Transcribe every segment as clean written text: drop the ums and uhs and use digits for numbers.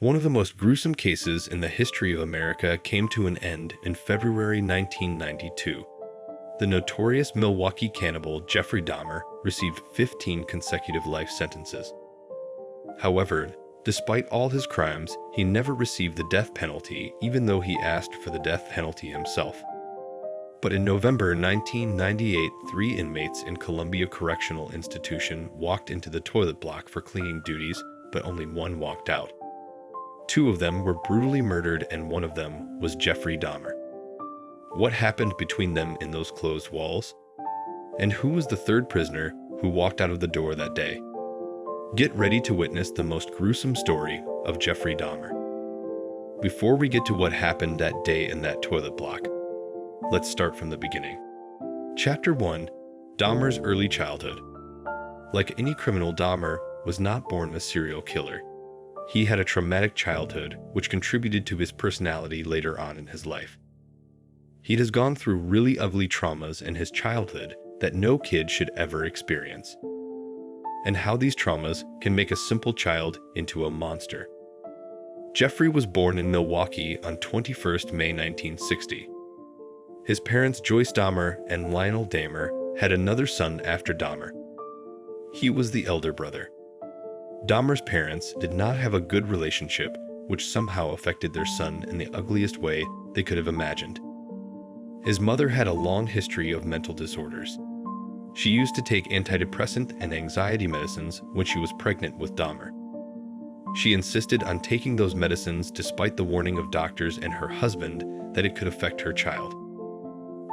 One of the most gruesome cases in the history of America came to an end in February 1992. The notorious Milwaukee cannibal Jeffrey Dahmer received 15 consecutive life sentences. However, despite all his crimes, he never received the death penalty, even though he asked for the death penalty himself. But in November 1998, 3 inmates in Columbia Correctional Institution walked into the toilet block for cleaning duties, but only one walked out. 2 of them were brutally murdered, and one of them was Jeffrey Dahmer. What happened between them in those closed walls? And who was the 3rd prisoner who walked out of the door that day? Get ready to witness the most gruesome story of Jeffrey Dahmer. Before we get to what happened that day in that toilet block, let's start from the beginning. Chapter 1. Dahmer's early childhood. Like any criminal, Dahmer was not born a serial killer. He had a traumatic childhood, which contributed to his personality later on in his life. He has gone through really ugly traumas in his childhood that no kid should ever experience, and how these traumas can make a simple child into a monster. Jeffrey was born in Milwaukee on 21st May 1960. His parents, Joyce Dahmer and Lionel Dahmer, had another son after Dahmer. He was the elder brother. Dahmer's parents did not have a good relationship, which somehow affected their son in the ugliest way they could have imagined. His mother had a long history of mental disorders. She used to take antidepressant and anxiety medicines when she was pregnant with Dahmer. She insisted on taking those medicines despite the warning of doctors and her husband that it could affect her child.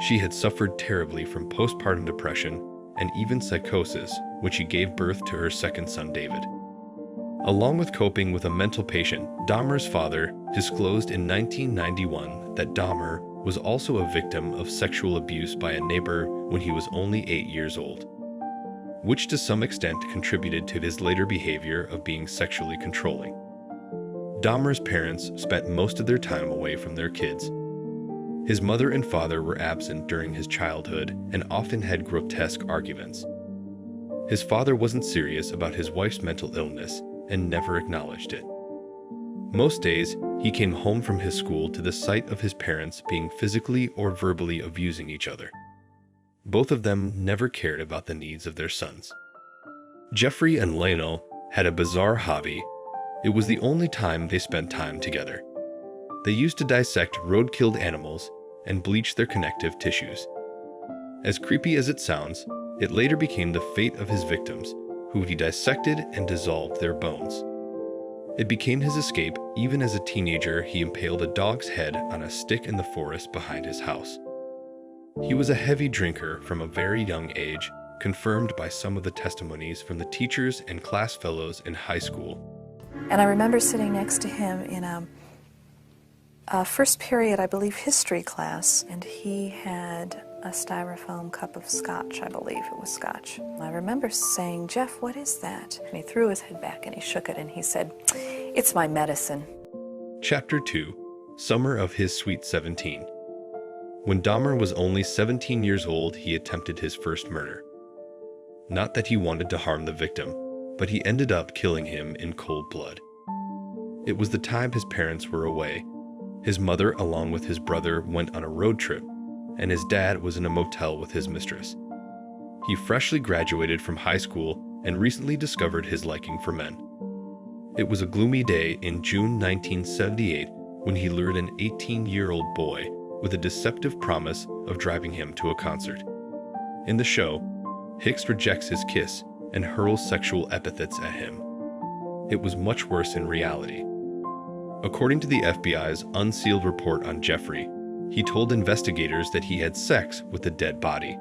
She had suffered terribly from postpartum depression and even psychosis when she gave birth to her 2nd son, David. Along with coping with a mental patient, Dahmer's father disclosed in 1991 that Dahmer was also a victim of sexual abuse by a neighbor when he was only 8 years old, which to some extent contributed to his later behavior of being sexually controlling. Dahmer's parents spent most of their time away from their kids. His mother and father were absent during his childhood and often had grotesque arguments. His father wasn't serious about his wife's mental illness and never acknowledged it. Most days, he came home from his school to the sight of his parents being physically or verbally abusing each other. Both of them never cared about the needs of their sons. Jeffrey and Lionel had a bizarre hobby. It was the only time they spent time together. They used to dissect road-killed animals and bleach their connective tissues. As creepy as it sounds, it later became the fate of his victims, who he dissected and dissolved their bones. It became his escape. Even as a teenager, he impaled a dog's head on a stick in the forest behind his house. He was a heavy drinker from a very young age, confirmed by some of the testimonies from the teachers and class fellows in high school. And I remember sitting next to him in a first period, I believe, history class, and he had a styrofoam cup of scotch, I believe it was scotch. I remember saying, "Jeff, what is that?" And he threw his head back and he shook it and he said, "It's my medicine." Chapter 2. Summer of his sweet 17. When Dahmer was only 17 years old, he attempted his first murder. Not that he wanted to harm the victim, but he ended up killing him in cold blood. It was the time his parents were away. His mother, along with his brother, went on a road trip, and his dad was in a motel with his mistress. He freshly graduated from high school and recently discovered his liking for men. It was a gloomy day in June 1978 when he lured an 18-year-old boy with a deceptive promise of driving him to a concert. In the show, Hicks rejects his kiss and hurls sexual epithets at him. It was much worse in reality. According to the FBI's unsealed report on Jeffrey, he told investigators that he had sex with a dead body,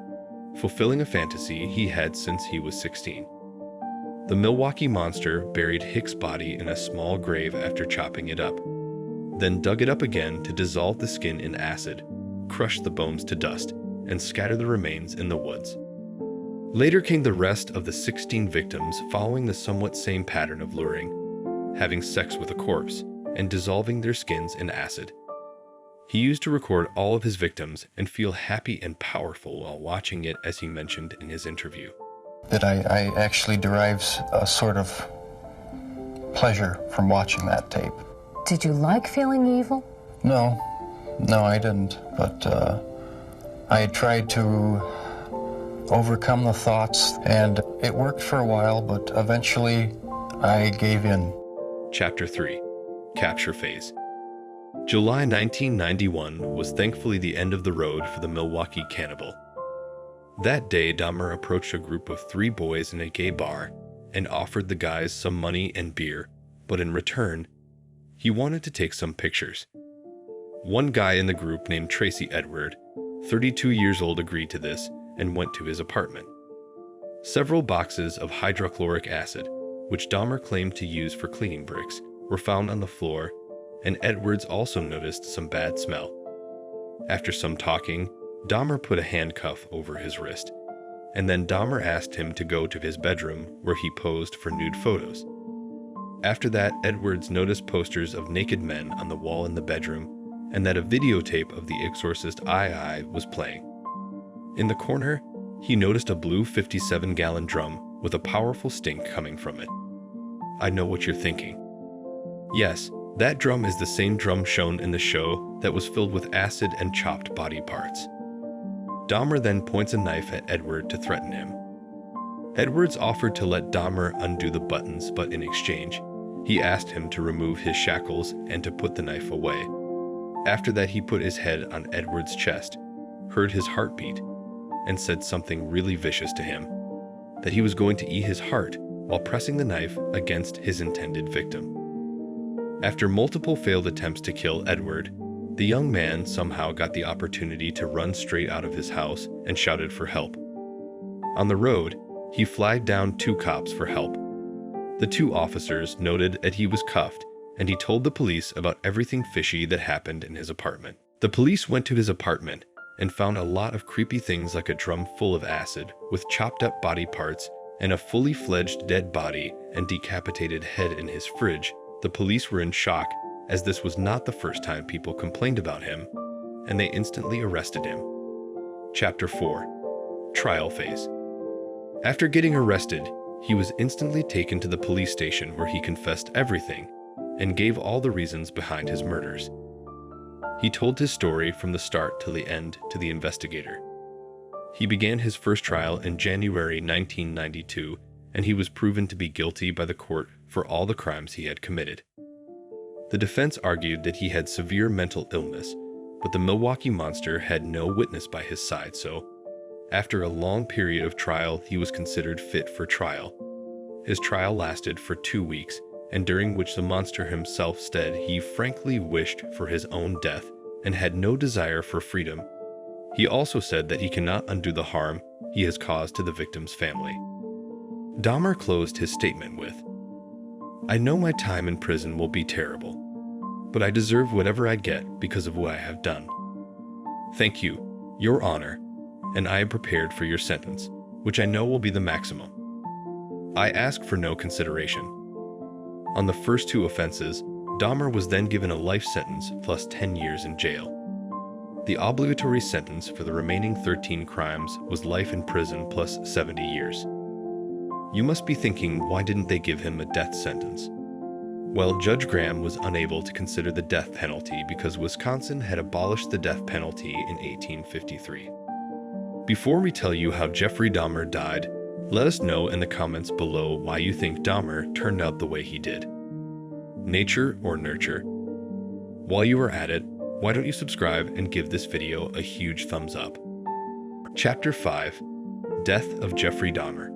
fulfilling a fantasy he had since he was 16. The Milwaukee monster buried Hicks' body in a small grave after chopping it up, then dug it up again to dissolve the skin in acid, crush the bones to dust, and scatter the remains in the woods. Later came the rest of the 16 victims, following the somewhat same pattern of luring, having sex with a corpse, and dissolving their skins in acid. He used to record all of his victims and feel happy and powerful while watching it, as he mentioned in his interview. That I actually derives a sort of pleasure from watching that tape. Did you like feeling evil? No, I didn't. But I tried to overcome the thoughts, and it worked for a while, but eventually I gave in. Chapter 3. Capture Phase. July 1991 was thankfully the end of the road for the Milwaukee cannibal. That day, Dahmer approached a group of 3 boys in a gay bar and offered the guys some money and beer, but in return, he wanted to take some pictures. One guy in the group named Tracy Edward, 32 years old, agreed to this and went to his apartment. Several boxes of hydrochloric acid, which Dahmer claimed to use for cleaning bricks, were found on the floor, and Edwards also noticed some bad smell. After some talking, Dahmer put a handcuff over his wrist, and then Dahmer asked him to go to his bedroom where he posed for nude photos. After that, Edwards noticed posters of naked men on the wall in the bedroom, and that a videotape of The Exorcist II was playing. In the corner, he noticed a blue 57-gallon drum with a powerful stink coming from it. I know what you're thinking. Yes, that drum is the same drum shown in the show that was filled with acid and chopped body parts. Dahmer then points a knife at Edward to threaten him. Edwards offered to let Dahmer undo the buttons, but in exchange, he asked him to remove his shackles and to put the knife away. After that, he put his head on Edward's chest, heard his heartbeat, and said something really vicious to him, that he was going to eat his heart while pressing the knife against his intended victim. After multiple failed attempts to kill Edward, the young man somehow got the opportunity to run straight out of his house and shouted for help. On the road, he flagged down 2 cops for help. The 2 officers noted that he was cuffed, and he told the police about everything fishy that happened in his apartment. The police went to his apartment and found a lot of creepy things like a drum full of acid with chopped up body parts and a fully fledged dead body and decapitated head in his fridge. The police were in shock, as this was not the first time people complained about him, and they instantly arrested him. Chapter 4. Trial Phase. After getting arrested, he was instantly taken to the police station where he confessed everything and gave all the reasons behind his murders. He told his story from the start till the end to the investigator. He began his first trial in January 1992, and he was proven to be guilty by the court for all the crimes he had committed. The defense argued that he had severe mental illness, but the Milwaukee Monster had no witness by his side, so after a long period of trial, he was considered fit for trial. His trial lasted for 2 weeks, and during which the monster himself said he frankly wished for his own death and had no desire for freedom. He also said that he cannot undo the harm he has caused to the victim's family. Dahmer closed his statement with, "I know my time in prison will be terrible, but I deserve whatever I get because of what I have done. Thank you, Your Honor, and I am prepared for your sentence, which I know will be the maximum. I ask for no consideration." On the first 2 offenses, Dahmer was then given a life sentence plus 10 years in jail. The obligatory sentence for the remaining 13 crimes was life in prison plus 70 years. You must be thinking, why didn't they give him a death sentence? Well, Judge Graham was unable to consider the death penalty because Wisconsin had abolished the death penalty in 1853. Before we tell you how Jeffrey Dahmer died, let us know in the comments below why you think Dahmer turned out the way he did. Nature or nurture? While you are at it, why don't you subscribe and give this video a huge thumbs up? Chapter 5. Death of Jeffrey Dahmer.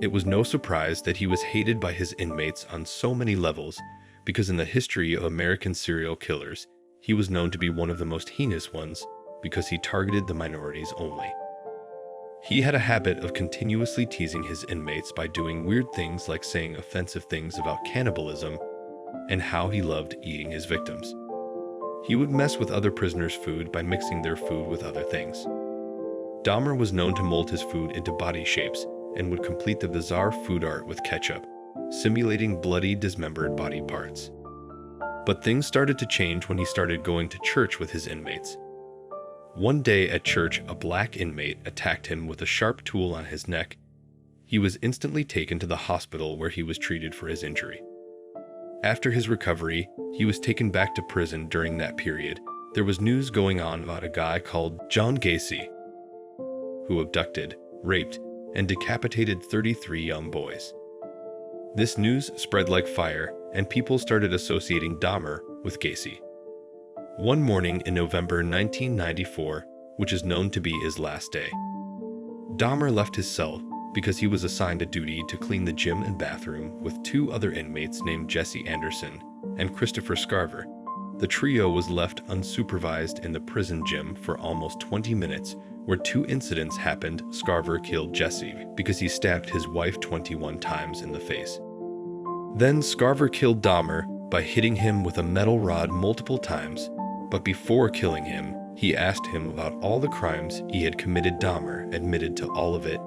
It was no surprise that he was hated by his inmates on so many levels, because in the history of American serial killers, he was known to be one of the most heinous ones because he targeted the minorities only. He had a habit of continuously teasing his inmates by doing weird things like saying offensive things about cannibalism and how he loved eating his victims. He would mess with other prisoners' food by mixing their food with other things. Dahmer was known to mold his food into body shapes and would complete the bizarre food art with ketchup, simulating bloody, dismembered body parts. But things started to change when he started going to church with his inmates. One day at church, a black inmate attacked him with a sharp tool on his neck. He was instantly taken to the hospital where he was treated for his injury. After his recovery, he was taken back to prison. During that period, there was news going on about a guy called John Gacy, who abducted, raped, and decapitated 33 young boys. This news spread like fire, and people started associating Dahmer with Gacy. One morning in November 1994, which is known to be his last day, Dahmer left his cell because he was assigned a duty to clean the gym and bathroom with two other inmates named Jesse Anderson and Christopher Scarver. The trio was left unsupervised in the prison gym for almost 20 minutes, where two incidents happened. Scarver killed Jesse because he stabbed his wife 21 times in the face. Then Scarver killed Dahmer by hitting him with a metal rod multiple times, but before killing him, he asked him about all the crimes he had committed. Dahmer admitted to all of it,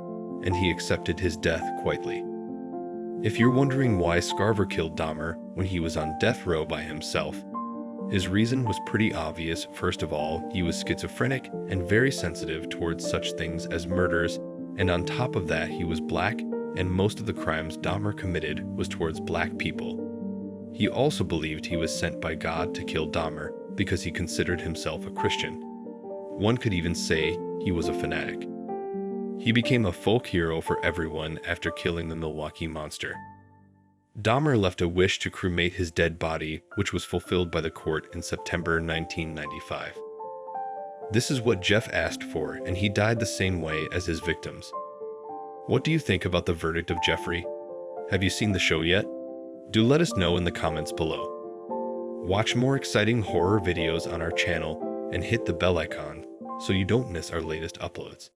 and he accepted his death quietly. If you're wondering why Scarver killed Dahmer when he was on death row by himself, his reason was pretty obvious. First of all, he was schizophrenic and very sensitive towards such things as murders, and on top of that, he was black, and most of the crimes Dahmer committed was towards black people. He also believed he was sent by God to kill Dahmer because he considered himself a Christian. One could even say he was a fanatic. He became a folk hero for everyone after killing the Milwaukee monster. Dahmer left a wish to cremate his dead body, which was fulfilled by the court in September 1995. This is what Jeff asked for, and he died the same way as his victims. What do you think about the verdict of Jeffrey? Have you seen the show yet? Do let us know in the comments below. Watch more exciting horror videos on our channel and hit the bell icon so you don't miss our latest uploads.